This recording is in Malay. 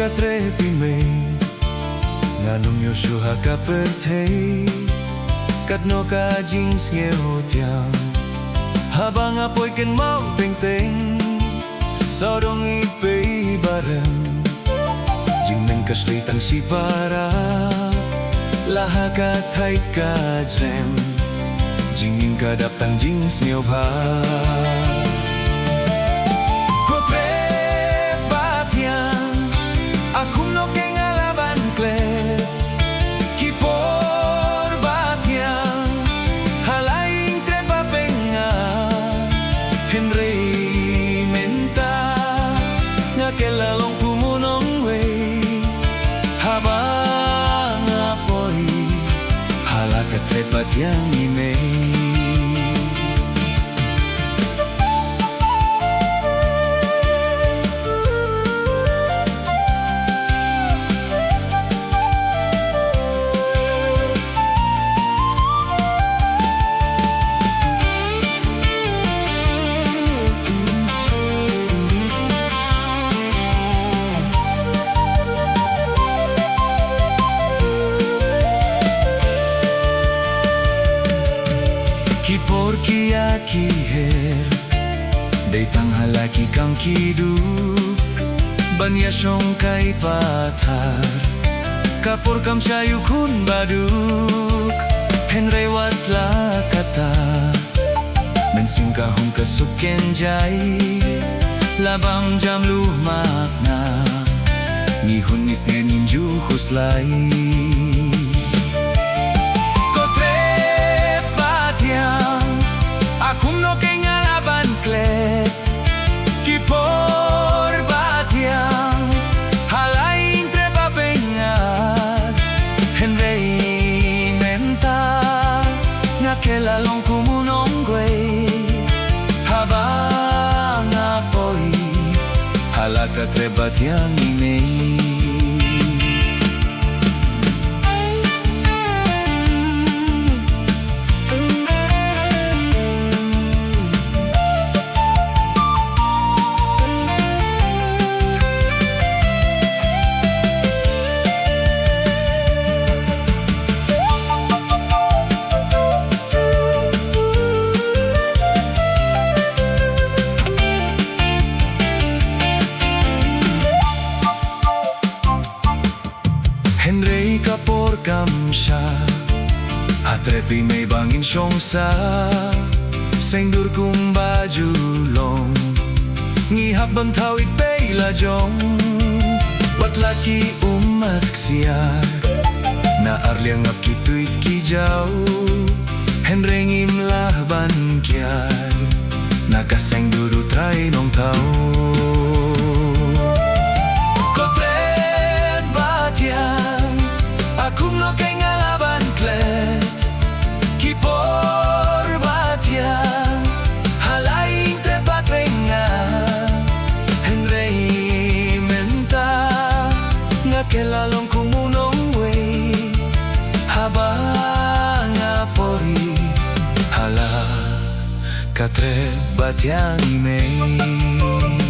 katrepime Nganong yosuha ka pertay Katno ka jings ngehotiang Habang apoy ken mau teng-teng Sodong ipay bareng Jing neng kaslitang si para Laha ka tight ka jrem Jing ka daptang jings ngeobha Kelalong kumunong way Habang apoy Halakat trepat yang imay Kipor kia kiher Day tanghalaki kang kiduk Banya syong kay patar Kapor kam syayu kun baduk Henrewat la kata Mensing kahong kasuken jay Labam jam luh makna Ngihun ngis ngeninju huslay Akum no kay ngalaban klet Kipor batiang Halaing treba pengar Henrei menta Nga kelalong kumunong gway Habang apoy Halaka treba tiang imay Henrei kapor kam siya Atrepi may bangin siyong sa Sengdur kong bajulong Ngihap bang tawid pay lajong Wat laki umat siyar Na arliang ap kituit kijaw Henrei ngimlah ban kiar Nakasengdur utray nong tao Akum no kay ngalaban klet Kipor batiang Halaing trepat renga Henrei menta Nga kelalong kumunong way Habang apoy Hala katret batiang imay